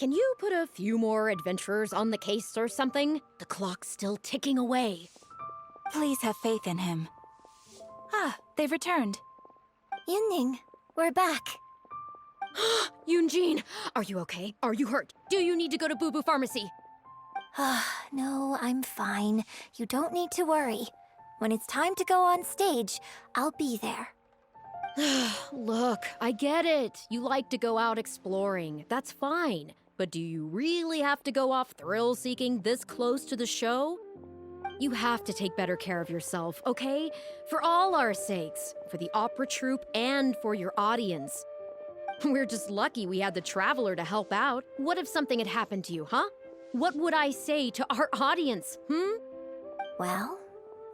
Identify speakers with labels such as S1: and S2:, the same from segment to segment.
S1: Can you put a few more adventurers on the case or something? The clock's still ticking away.
S2: Please have faith in him. Ah, they've returned.
S3: Yunning, we're back.
S1: Yunjin, are you okay? Are you hurt? Do you need to go to Boo Boo Pharmacy?
S3: No, I'm fine. You don't need to worry. When it's time to go on stage, I'll be there.
S1: Look, I get it. You like to go out exploring. That's fine. But do you really have to go off thrill-seeking this close to the show? You have to take better care of yourself, okay? For all our sakes. For the opera troupe and for your audience. We're just lucky we had the Traveler to help out. What if something had happened to you, huh? What would I say to our audience,
S3: Well,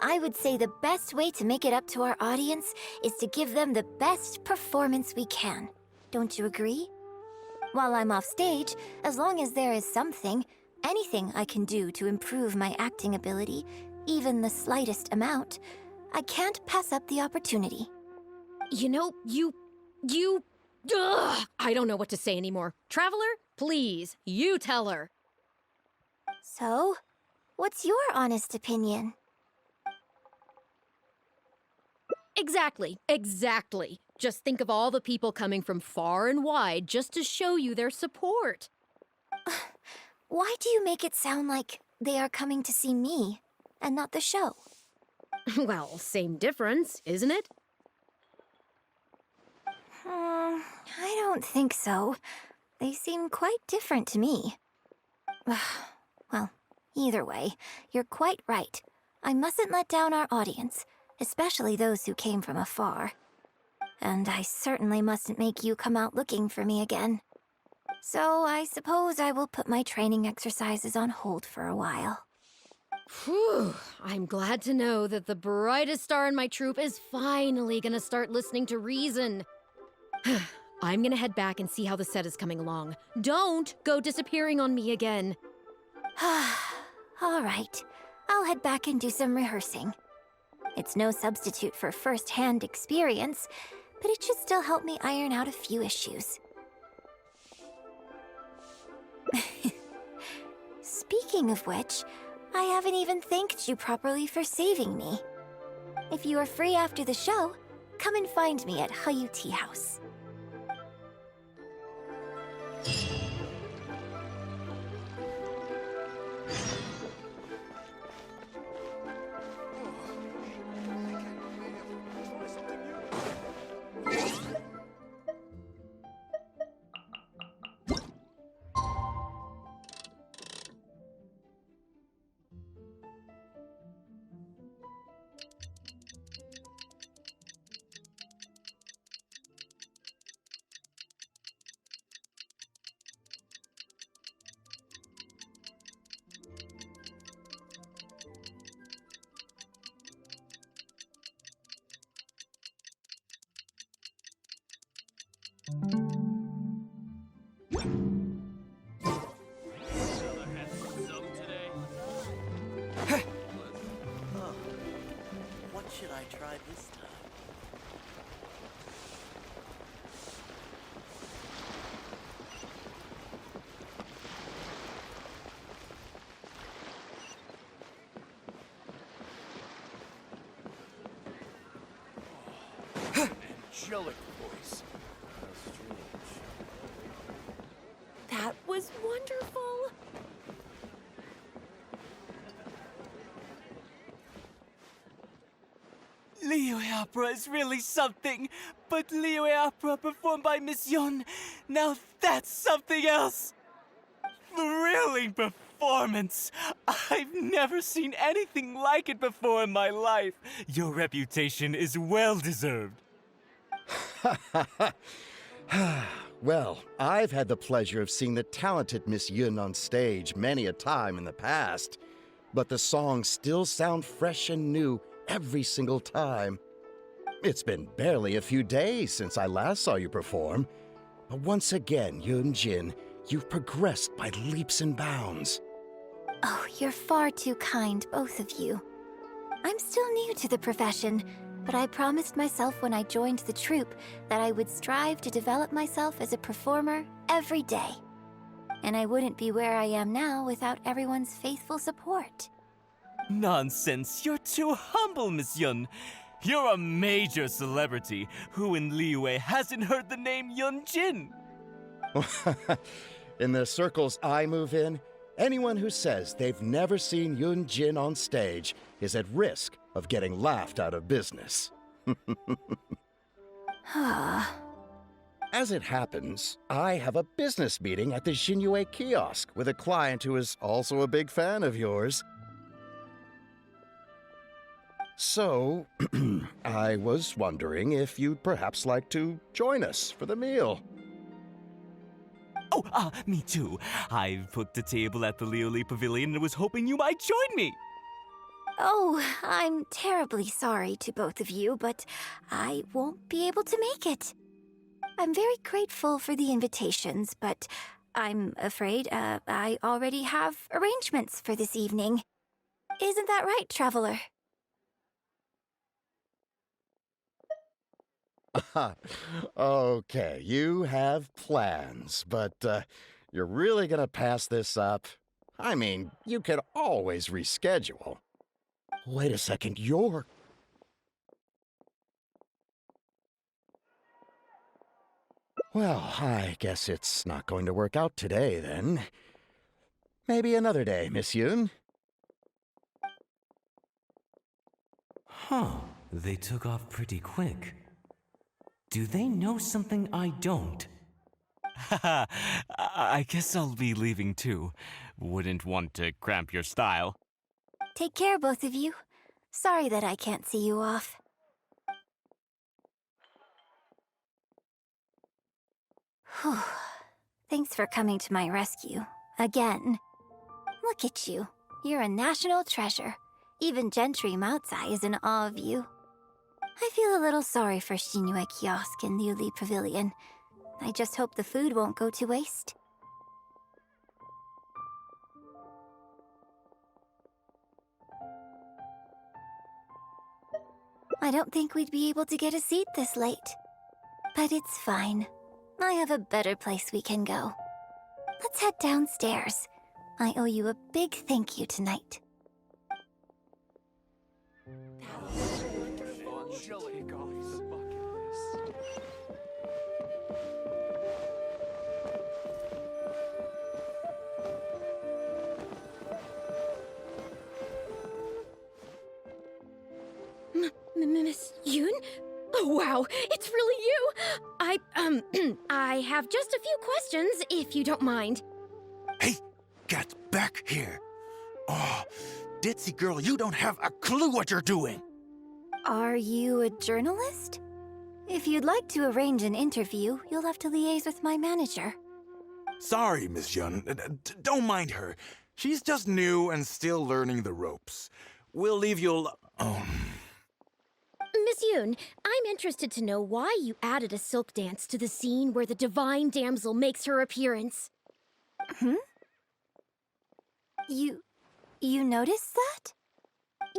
S3: I would say the best way to make it up to our audience is to give them the best performance we can. Don't you agree? While I'm off stage, as long as there is something, anything I can do to improve my acting ability, even the slightest amount, I can't pass up the opportunity.
S1: You know, Ugh, I don't know what to say anymore. Traveler, please, you tell her.
S3: So, what's your honest opinion?
S1: Exactly. Just think of all the people coming from far and wide just to show you their support.
S3: Why do you make it sound like they are coming to see me and not the show?
S1: Well, same difference, isn't it?
S3: I don't think so. They seem quite different to me. Well, either way, you're quite right. I mustn't let down our audience, especially those who came from afar. And I certainly mustn't make you come out looking for me again. So I suppose I will put my training exercises on hold for a while.
S1: Whew, I'm glad to know that the brightest star in my troupe is finally gonna start listening to reason. I'm gonna head back and see how the set is coming along. Don't go disappearing on me again.
S3: All right, I'll head back and do some rehearsing. It's no substitute for first-hand experience, but it should still help me iron out a few issues. Speaking of which, I haven't even thanked you properly for saving me. If you are free after the show, come and find me at Hayu Tea House.
S4: What should I try this time? Angelic voice. How strange.
S1: That was wonderful.
S4: Liyue opera is really something, but Liyue opera performed by Miss Yun, now that's something else! Thrilling performance! I've never seen anything like it before in my life. Your reputation is well-deserved.
S5: Well, I've had the pleasure of seeing the talented Miss Yun on stage many a time in the past, but the songs still sound fresh and new every single time. It's been barely a few days since I last saw you perform, but once again, Yunjin, you've progressed by leaps and bounds.
S3: Oh, you're far too kind, both of you. I'm still new to the profession, but I promised myself when I joined the troupe that I would strive to develop myself as a performer every day. and I wouldn't be where I am now without everyone's faithful support.
S4: Nonsense, you're too humble, Miss Yun. You're a major celebrity. Who in Liyue hasn't heard the name Yun Jin?
S5: In the circles I move in, anyone who says they've never seen Yun Jin on stage is at risk of getting laughed out of business. As it happens, I have a business meeting at the Xinyu kiosk with a client who is also a big fan of yours. So, I was wondering if you'd perhaps like to join us for the meal.
S4: Oh, me too. I've booked a table at the Lioli Pavilion and was hoping you might join me.
S3: Oh, I'm terribly sorry to both of you, but I won't be able to make it. I'm very grateful for the invitations, but I'm afraid I already have arrangements for this evening. Isn't that right, Traveler?
S5: Okay, you have plans, but you're really gonna pass this up? I mean, you can always reschedule. Wait a second, you're... Well, I guess it's not going to work out today, then. Maybe another day, Miss Yoon.
S4: Huh, they took off pretty quick. Do they know something I don't? Haha, I guess I'll be leaving too. Wouldn't want to cramp your style.
S3: Take care, both of you. Sorry that I can't see you off. Whew. Thanks for coming to my rescue. Again. Look at you. You're a national treasure. Even Gentry Moutsai is in awe of you. I feel a little sorry for Xinyu Kiosk and Liuli Pavilion. I just hope the food won't go to waste. I don't think we'd be able to get a seat this late. But it's fine. I have a better place we can go. Let's head downstairs. I owe you a big thank you tonight.
S1: Miss Yoon? Oh, wow, it's really you! I have just a few questions, if you don't mind.
S6: Hey, get back here. Oh, ditzy girl, you don't have a clue what you're doing.
S3: Are you a journalist? If you'd like to arrange an interview, you'll have to liaise with my manager.
S6: Sorry, Miss Yun. Don't mind her. She's just new and still learning the ropes. We'll leave you
S1: Miss Yoon, I'm interested to know why you added a silk dance to the scene where the divine damsel makes her appearance.
S3: You noticed that?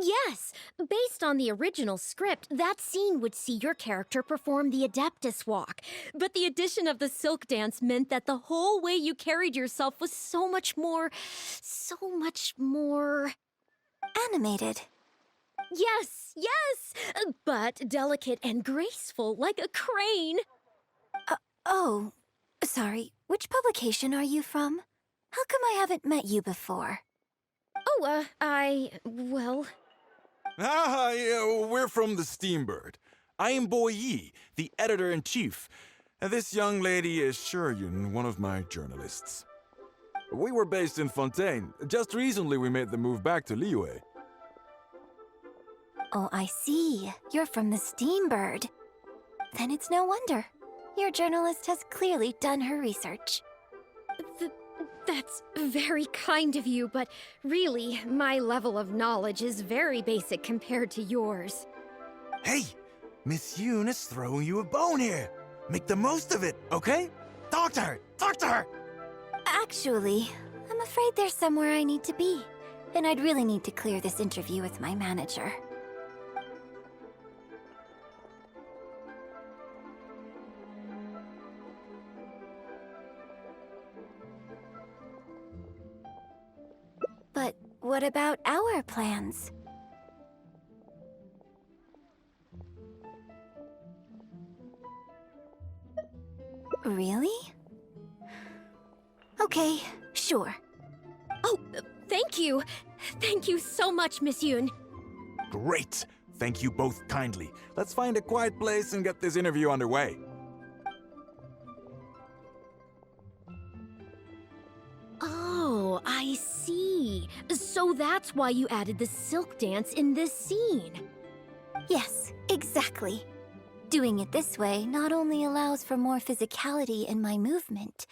S1: Yes, based on the original script, that scene would see your character perform the Adeptus Walk. But the addition of the silk dance meant that the whole way you carried yourself was so much more...
S3: Animated.
S1: Yes, but delicate and graceful, like a crane.
S3: Oh, sorry. Which publication are you from? How come I haven't met you before?
S1: Oh, well...
S6: yeah, we're from the Steambird. I am Boy Yi, the editor-in-chief. And this young lady is Shuryun, one of my journalists. We were based in Fontaine. Just recently we made the move back to Liyue.
S3: Oh, I see. You're from the Steambird. Then it's no wonder. Your journalist has clearly done her research.
S1: That's very kind of you, but really, my level of knowledge is very basic compared to yours.
S6: Hey, Miss Yoon is throwing you a bone here. Make the most of it, okay? Talk to her! Talk to her!
S3: Actually, I'm afraid there's somewhere I need to be. And I'd really need to clear this interview with my manager. what about our plans? Really? Okay, sure.
S1: Oh, thank you. Thank you so much, Miss Yoon.
S6: Great! Thank you both kindly. Let's find a quiet place and get this interview underway.
S1: Oh, I see. So that's why you added the silk dance in this scene.
S3: Yes, exactly. Doing it this way not only allows for more physicality in my movement,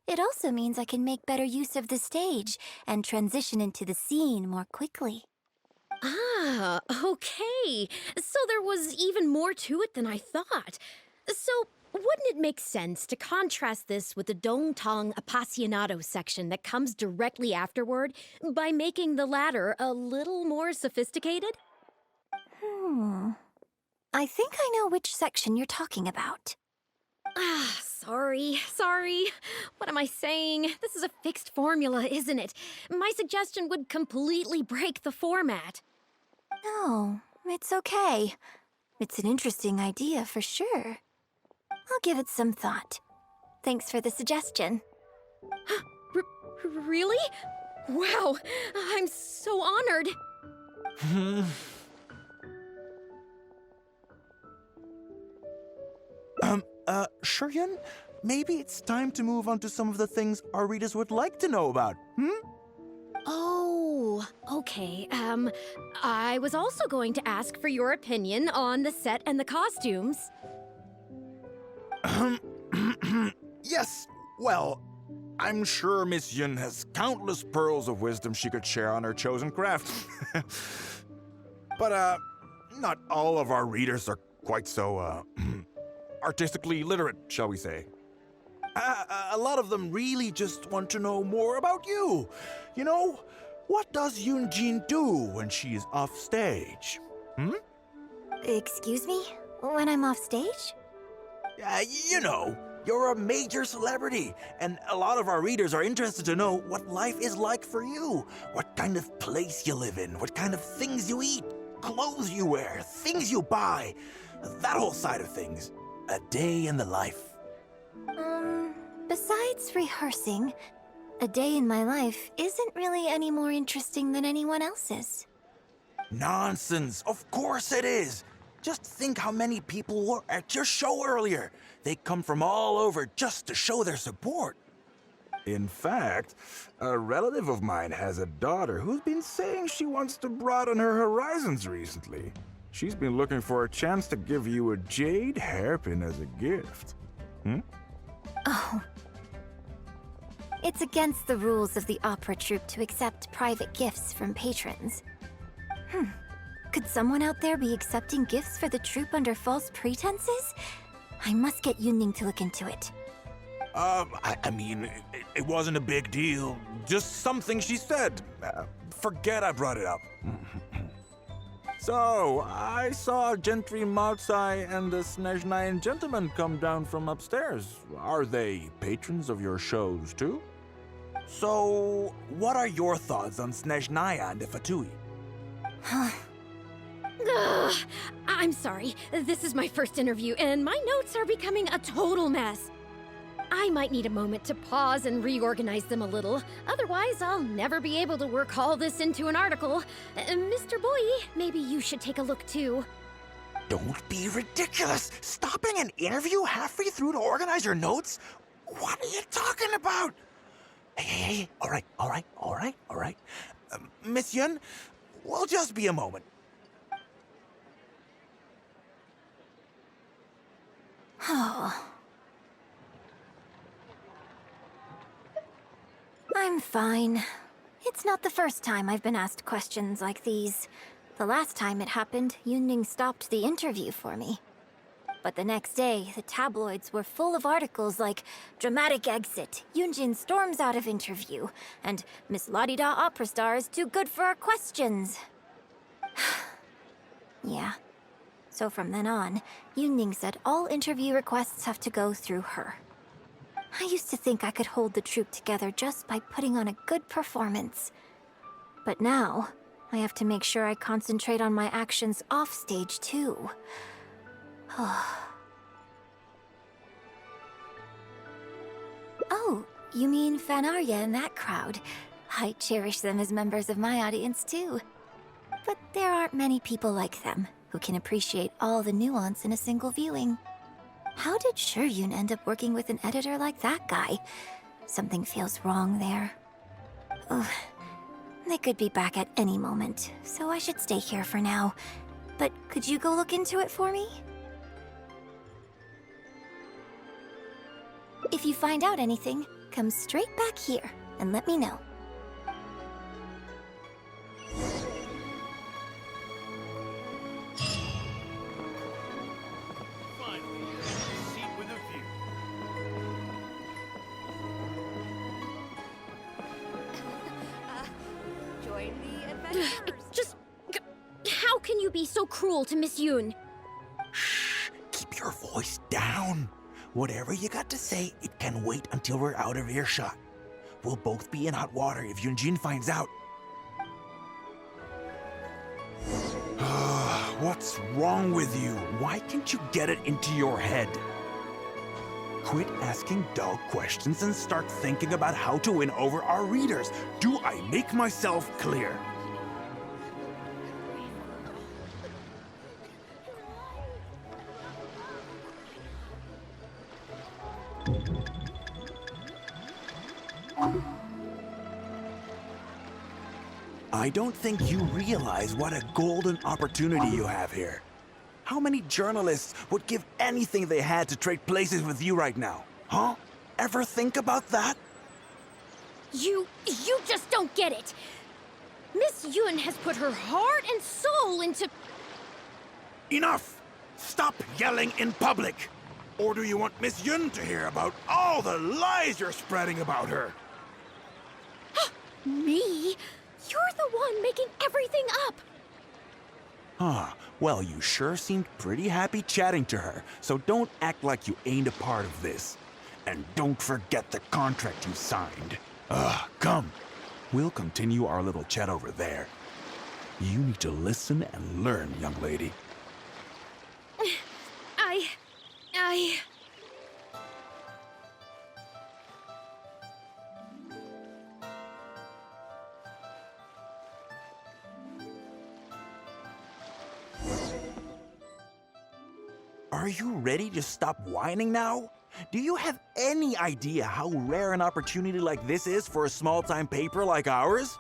S3: it also means I can make better use of the stage and transition into the scene more quickly.
S1: Ah, okay. So there was even more to it than I thought. So, wouldn't it make sense to contrast this with the Dongtong Appassionado section that comes directly afterward by making the latter a little more sophisticated?
S3: I think I know which section you're talking about.
S1: Ah, sorry. What am I saying? This is a fixed formula, isn't it? My suggestion would completely break the format.
S3: No, it's okay. It's an interesting idea for sure. I'll give it some thought. Thanks for the suggestion.
S1: Really? Wow, I'm so honored.
S6: Shuryun, maybe it's time to move on to some of the things our readers would like to know about,
S1: Oh, okay. I was also going to ask for your opinion on the set and the costumes.
S6: Yes, well, I'm sure Miss Yun has countless pearls of wisdom she could share on her chosen craft. But, not all of our readers are quite so, artistically literate, shall we say. A lot of them really just want to know more about you. You know, what does Yoonjin do when she's off stage?
S3: Excuse me? When I'm off stage?
S6: You know, you're a major celebrity, and a lot of our readers are interested to know what life is like for you. What kind of place you live in, what kind of things you eat, clothes you wear, things you buy, that whole side of things. A day in the life.
S3: Besides rehearsing, a day in my life isn't really any more interesting than anyone else's.
S6: Nonsense, of course it is. Just think how many people were at your show earlier. They come from all over just to show their support. In fact, a relative of mine has a daughter who's been saying she wants to broaden her horizons recently. She's been looking for a chance to give you a jade hairpin as a gift.
S3: Oh. It's against the rules of the opera troupe to accept private gifts from patrons. Could someone out there be accepting gifts for the troupe under false pretenses? I must get Yunning to look into it.
S6: I mean, it wasn't a big deal. Just something she said. Forget I brought it up. So, I saw Gentry Maotsai and the Snezhnayan gentleman come down from upstairs. Are they patrons of your shows, too? So, what are your thoughts on Snezhnaya and the Fatui?
S1: Ugh, I'm sorry. This is my first interview, and my notes are becoming a total mess. I might need a moment to pause and reorganize them a little. Otherwise, I'll never be able to work all this into an article. Mr. Boyi, maybe you should take a look too.
S6: Don't be ridiculous! Stopping an interview halfway through to organize your notes? What are you talking about? Hey, all right. Miss Yun, we'll just be a moment.
S3: Oh. I'm fine. It's not the first time I've been asked questions like these. The last time it happened, Yunning stopped the interview for me. But the next day, the tabloids were full of articles like "Dramatic Exit, Yunjin storms out of interview," and "Miss La-di-da opera star is too good for our questions." Yeah. So from then on, Yunning said all interview requests have to go through her. I used to think I could hold the troupe together just by putting on a good performance. But now, I have to make sure I concentrate on my actions off stage too. Oh, you mean Fanarya and that crowd. I cherish them as members of my audience too. But there aren't many people like them who can appreciate all the nuance in a single viewing. How did Shuryun end up working with an editor like that guy? Something feels wrong there. Ugh. They could be back at any moment, so I should stay here for now. But could you go look into it for me? If you find out anything, come straight back here and let me know.
S7: Finally, a seat with a view.
S8: Join the adventurers.
S1: Just. How can you be so cruel to Miss Yoon?
S9: Keep your voice down. Whatever you got to say, it can wait until we're out of earshot. We'll both be in hot water if Yunjin finds out. What's wrong with you? Why can't you get it into your head? Quit asking dull questions and start thinking about how to win over our readers. Do I make myself clear? I don't think you realize what a golden opportunity you have here. How many journalists would give anything they had to trade places with you right now? Huh? Ever think about that?
S1: You just don't get it. Miss Yoon has put her heart and soul into...
S9: Enough! Stop yelling in public! Or do you want Miss Yun to hear about all the lies you're spreading about her?
S1: Me? You're the one making everything up.
S9: Huh. Well, you sure seemed pretty happy chatting to her, so don't act like you ain't a part of this. And don't forget the contract you signed. Come. We'll continue our little chat over there. You need to listen and learn, young lady.
S1: I...
S9: Are you ready to stop whining now? Do you have any idea how rare an opportunity like this is for a small-time paper like ours?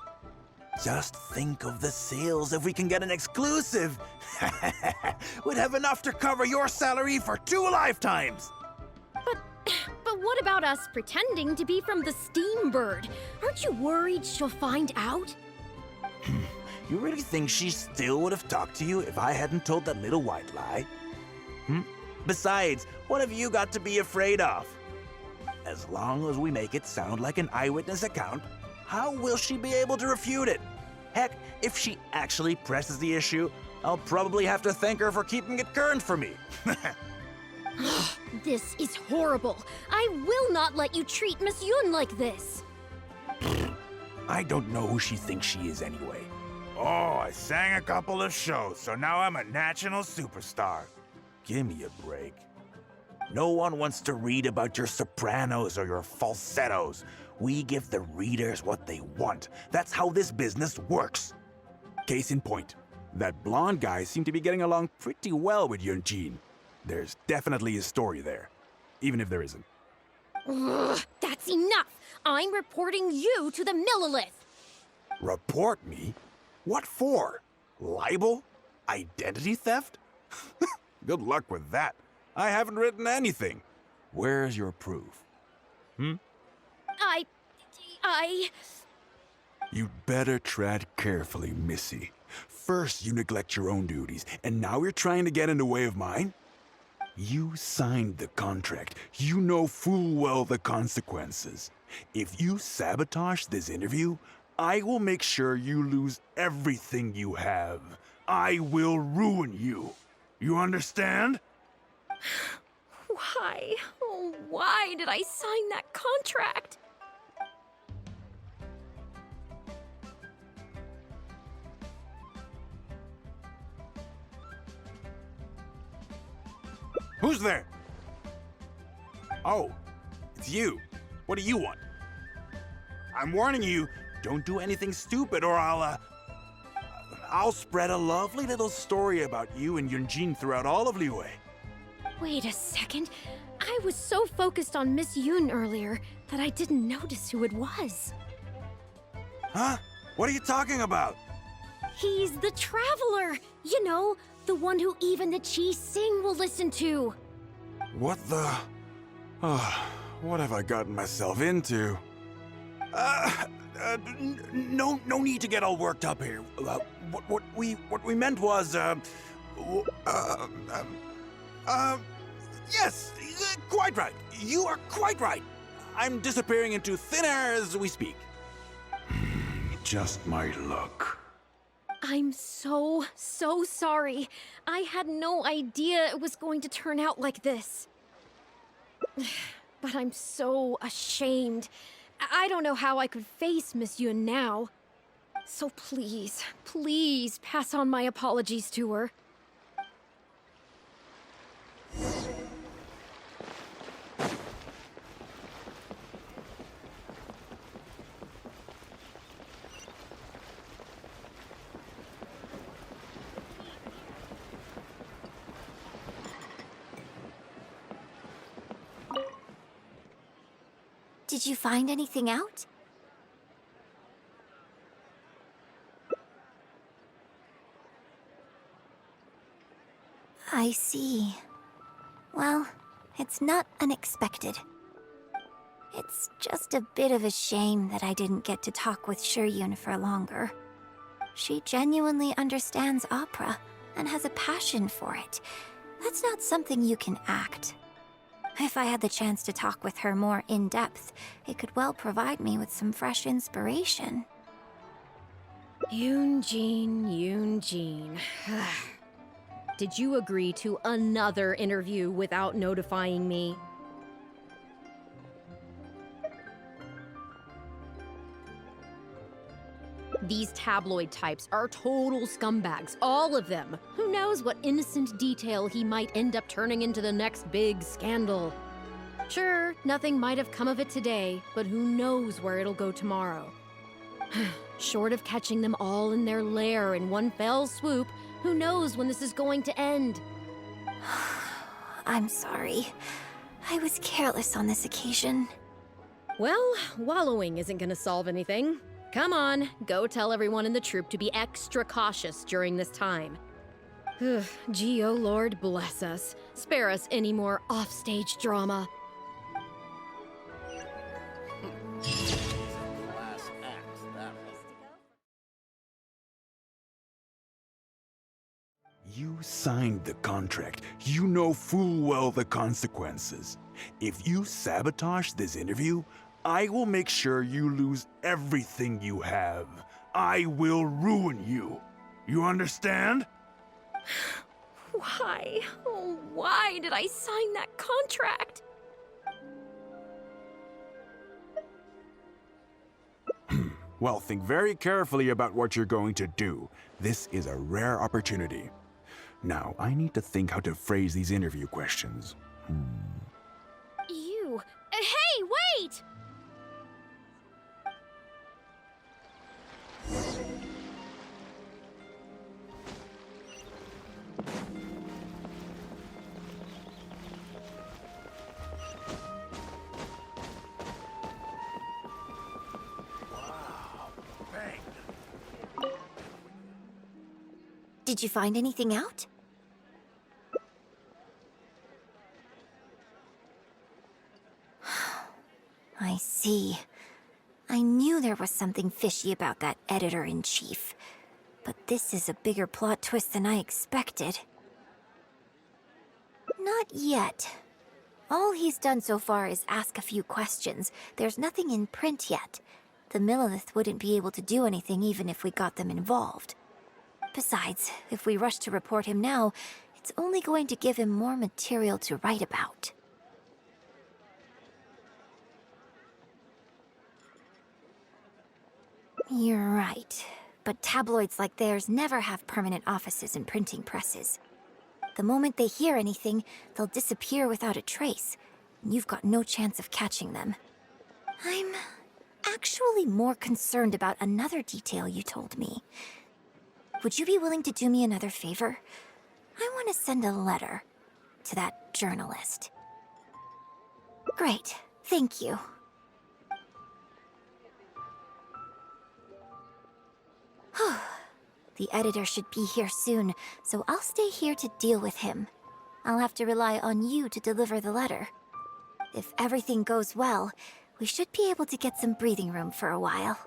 S9: Just think of the sales if we can get an exclusive. We'd have enough to cover your salary for 2 lifetimes.
S1: But what about us pretending to be from the Steambird? Aren't you worried she'll find out?
S9: You really think she still would have talked to you if I hadn't told that little white lie? Besides, what have you got to be afraid of? As long as we make it sound like an eyewitness account, how will she be able to refute it? Heck, if she actually presses the issue, I'll probably have to thank her for keeping it current for me.
S1: This is horrible. I will not let you treat Miss Yoon like this.
S9: I don't know who she thinks she is anyway.
S10: Oh, I sang a couple of shows, so now I'm a national superstar.
S9: Give me a break. No one wants to read about your sopranos or your falsettos. We give the readers what they want. That's how this business works. Case in point, that blonde guy seemed to be getting along pretty well with Yunjin. There's definitely a story there, even if there isn't.
S1: Ugh, that's enough. I'm reporting you to the Millilith.
S9: Report me? What for? Libel? Identity theft?
S6: Good luck with that. I haven't written anything.
S9: Where's your proof? You'd better tread carefully, Missy. First, you neglect your own duties, and now you're trying to get in the way of mine? You signed the contract. You know full well the consequences. If you sabotage this interview, I will make sure you lose everything you have. I will ruin you. You understand?
S1: Why? Oh, why did I sign that contract?
S6: Who's there? Oh, it's you. What do you want? I'm warning you, don't do anything stupid or I'll spread a lovely little story about you and Yunjin throughout all of Liyue.
S1: Wait a second. I was so focused on Miss Yoon earlier that I didn't notice who it was.
S6: Huh? What are you talking about?
S1: He's the Traveler! You know, the one who even the Chi Sing will listen to.
S6: What the... what have I gotten myself into? No need to get all worked up here. What we meant was, yes, quite right. You are quite right. I'm disappearing into thin air as we speak.
S9: Just my luck.
S1: I'm so sorry. I had no idea it was going to turn out like this. But I'm so ashamed. I don't know how I could face Miss Yun now. So please pass on my apologies to her.
S3: Did you find anything out? I see. Well, it's not unexpected. It's just a bit of a shame that I didn't get to talk with Shiryun for longer. She genuinely understands opera and has a passion for it. That's not something you can act. If I had the chance to talk with her more in depth, it could well provide me with some fresh inspiration.
S1: Yoonjin. Did you agree to another interview without notifying me? These tabloid types are total scumbags, all of them. Who knows what innocent detail he might end up turning into the next big scandal. Sure, nothing might have come of it today, but who knows where it'll go tomorrow. Short of catching them all in their lair in one fell swoop, who knows when this is going to end?
S3: I'm sorry. I was careless on this occasion.
S1: Well, wallowing isn't gonna solve anything. Come on, go tell everyone in the troupe to be extra cautious during this time. Gee, oh Lord, bless us. Spare us any more offstage drama.
S5: Last act, that was.
S9: You signed the contract. You know full well the consequences. If you sabotage this interview, I will make sure you lose everything you have. I will ruin you. You understand?
S1: Why? Oh, why did I sign that contract?
S6: Well, think very carefully about what you're going to do. This is a rare opportunity. Now, I need to think how to phrase these interview questions.
S1: You. Hey, wait!
S3: Did you find anything out? I see. I knew there was something fishy about that editor-in-chief. But this is a bigger plot twist than I expected. Not yet. All he's done so far is ask a few questions. There's nothing in print yet. The Millilith wouldn't be able to do anything even if we got them involved. Besides, if we rush to report him now, it's only going to give him more material to write about. You're right. But tabloids like theirs never have permanent offices and printing presses. The moment they hear anything, they'll disappear without a trace. You've got no chance of catching them. I'm actually more concerned about another detail you told me. Would you be willing to do me another favor? I want to send a letter to that journalist. Great, thank you. The editor should be here soon, so I'll stay here to deal with him. I'll have to rely on you to deliver the letter. If everything goes well, we should be able to get some breathing room for a while.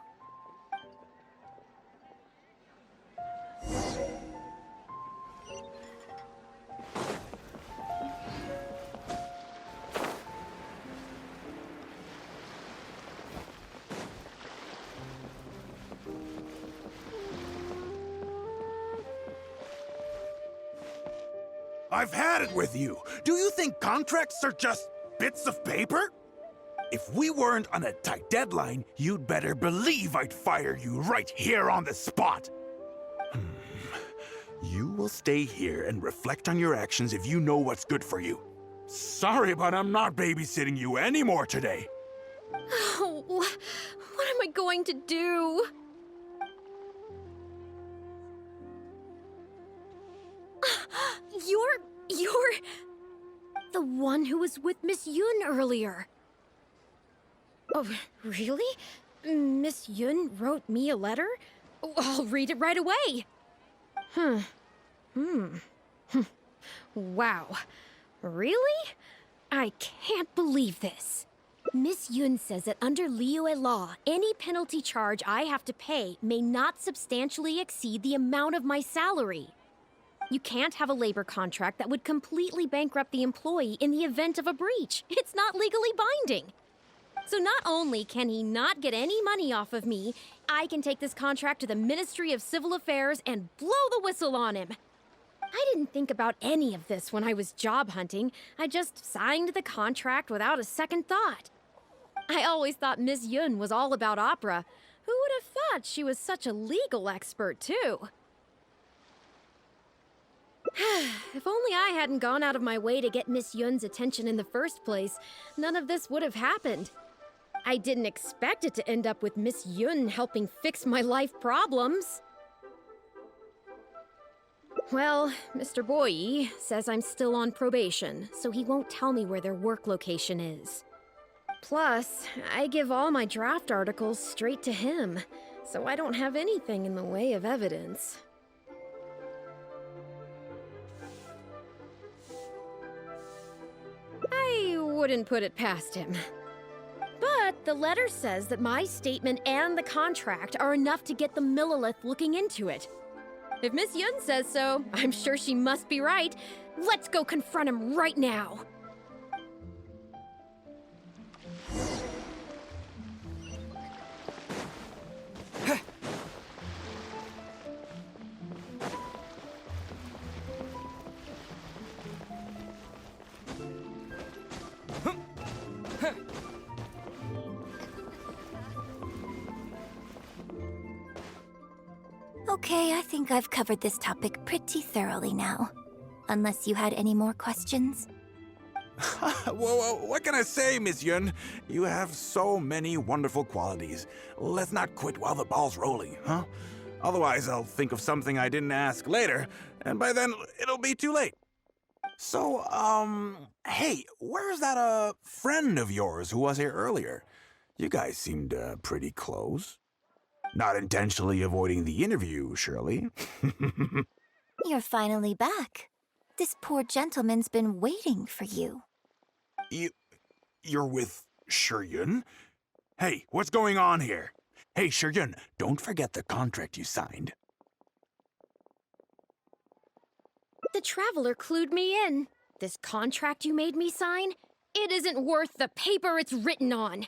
S10: I've had it with you. Do you think contracts are just bits of paper? If we weren't on a tight deadline, you'd better believe I'd fire you right here on the spot.
S9: You will stay here and reflect on your actions if you know what's good for you.
S10: Sorry, but I'm not babysitting you anymore today.
S1: Oh, what am I going to do? You're the one who was with Miss Yun earlier. Oh, really? Miss Yun wrote me a letter? Oh, I'll read it right away. Wow. Really? I can't believe this. Miss Yun says that under Liyue law, any penalty charge I have to pay may not substantially exceed the amount of my salary. You can't have a labor contract that would completely bankrupt the employee in the event of a breach. It's not legally binding. So not only can he not get any money off of me, I can take this contract to the Ministry of Civil Affairs and blow the whistle on him. I didn't think about any of this when I was job hunting. I just signed the contract without a second thought. I always thought Miss Yun was all about opera. Who would have thought she was such a legal expert, too? If only I hadn't gone out of my way to get Miss Yun's attention in the first place, none of this would have happened. I didn't expect it to end up with Miss Yun helping fix my life problems. Well, Mr. Boyi says I'm still on probation, so he won't tell me where their work location is. Plus, I give all my draft articles straight to him, so I don't have anything in the way of evidence. I wouldn't put it past him. But the letter says that my statement and the contract are enough to get the Millilith looking into it. If Miss Yun says so, I'm sure she must be right. Let's go confront him right now.
S3: Okay, I think I've covered this topic pretty thoroughly now. Unless you had any more questions?
S6: Well, what can I say, Miss Yun? You have so many wonderful qualities. Let's not quit while the ball's rolling, huh? Otherwise, I'll think of something I didn't ask later, and by then, it'll be too late. So, hey, where's that, friend of yours who was here earlier? You guys seemed, pretty close. Not intentionally avoiding the interview, surely.
S3: You're finally back. This poor gentleman's been waiting for you.
S6: You're with Shiryun? Hey, what's going on here? Hey, Shiryun, don't forget the contract you signed.
S1: The Traveler clued me in. This contract you made me sign? It isn't worth the paper it's written on.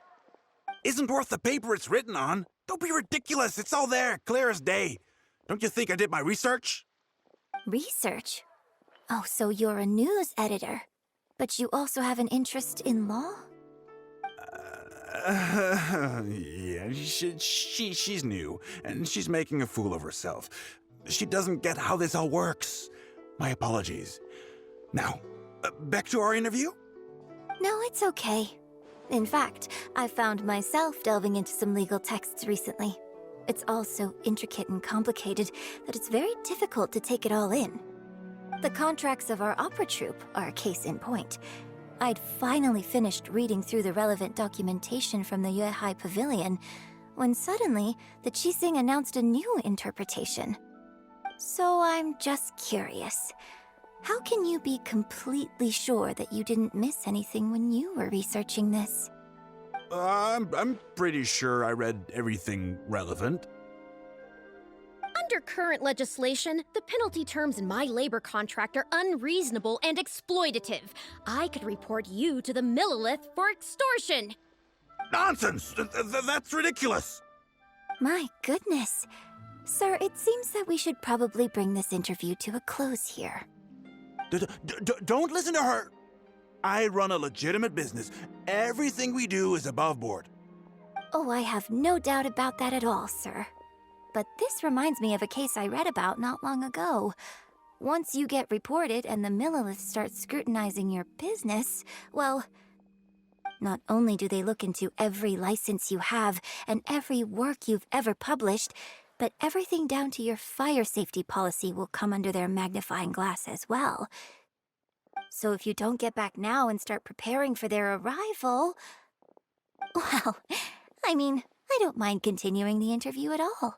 S6: Isn't worth the paper it's written on? Don't be ridiculous. It's all there, clear as day. Don't you think I did my research?
S3: Research? Oh, so you're a news editor. But you also have an interest in law?
S6: Yeah, she's new, and she's making a fool of herself. She doesn't get how this all works. My apologies.
S10: Now, back to our interview?
S3: No, it's okay. In fact, I found myself delving into some legal texts recently. It's all so intricate and complicated that it's very difficult to take it all in. The contracts of our opera troupe are a case in point. I'd finally finished reading through the relevant documentation from the Yuehai Pavilion when suddenly the Qixing announced a new interpretation. So I'm just curious. How can you be completely sure that you didn't miss anything when you were researching this?
S10: I'm pretty sure I read everything relevant.
S1: Under current legislation, the penalty terms in my labor contract are unreasonable and exploitative. I could report you to the Millilith for extortion.
S10: Nonsense! That's ridiculous!
S3: My goodness. Sir, it seems that we should probably bring this interview to a close here.
S10: Don't listen to her! I run a legitimate business. Everything we do is above board.
S3: Oh, I have no doubt about that at all, sir. But this reminds me of a case I read about not long ago. Once you get reported and the Millilith starts scrutinizing your business, well, not only do they look into every license you have and every work you've ever published, but everything down to your fire safety policy will come under their magnifying glass as well. So if you don't get back now and start preparing for their arrival... Well, I mean, I don't mind continuing the interview at all.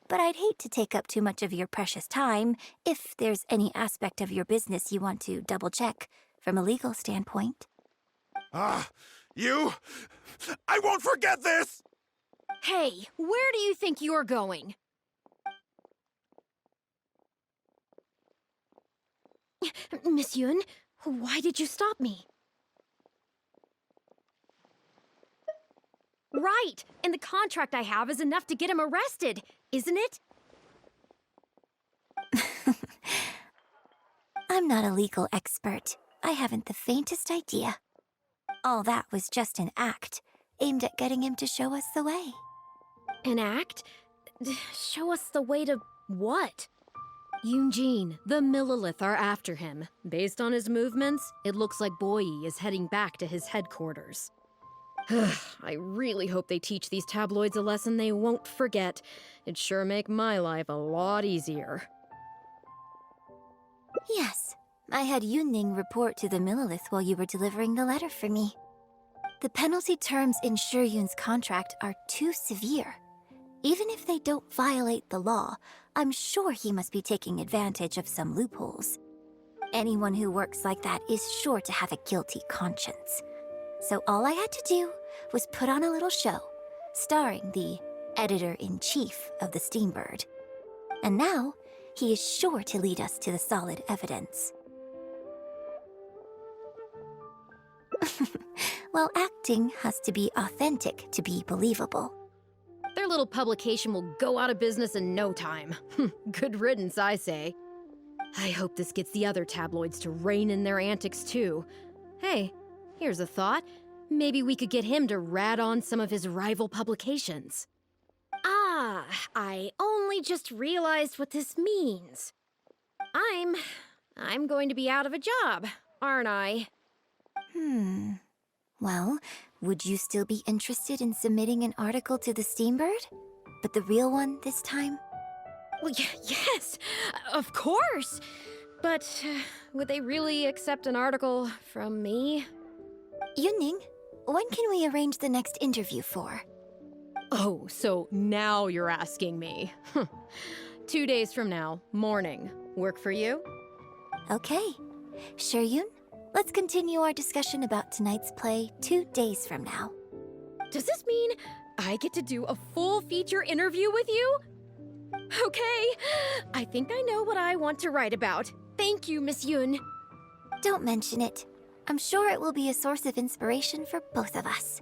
S3: But I'd hate to take up too much of your precious time if there's any aspect of your business you want to double-check from a legal standpoint.
S10: You... I won't forget this!
S1: Hey, where do you think you're going? Miss Yun, why did you stop me? Right, and the contract I have is enough to get him arrested, isn't it?
S3: I'm not a legal expert. I haven't the faintest idea. All that was just an act, aimed at getting him to show us the way.
S1: An act? Show us the way to what? Yoonjin, the Millilith are after him. Based on his movements, it looks like Boyi is heading back to his headquarters. I really hope they teach these tabloids a lesson they won't forget. It'd sure make my life a lot easier.
S3: Yes, I had Yunning report to the Millilith while you were delivering the letter for me. The penalty terms in Shiyun's contract are too severe. Even if they don't violate the law, I'm sure he must be taking advantage of some loopholes. Anyone who works like that is sure to have a guilty conscience. So all I had to do was put on a little show, starring the editor-in-chief of the Steambird. And now, he is sure to lead us to the solid evidence. Well, acting has to be authentic to be believable.
S1: Their little publication will go out of business in no time. Good riddance, I say. I hope this gets the other tabloids to rein in their antics too. Hey, here's a thought. Maybe we could get him to rat on some of his rival publications. Ah, I only just realized what this means. I'm going to be out of a job, aren't I?
S3: Well, would you still be interested in submitting an article to the Steambird? But the real one this time?
S1: Well, yes, of course. But would they really accept an article from me?
S3: Yunning, when can we arrange the next interview for?
S1: Oh, so now you're asking me. 2 days from now, morning. Work for you?
S3: Okay. Shiyun, let's continue our discussion about tonight's play 2 days from now.
S1: Does this mean I get to do a full feature interview with you? Okay, I think I know what I want to write about. Thank you, Miss Yun.
S3: Don't mention it. I'm sure it will be a source of inspiration for both of us.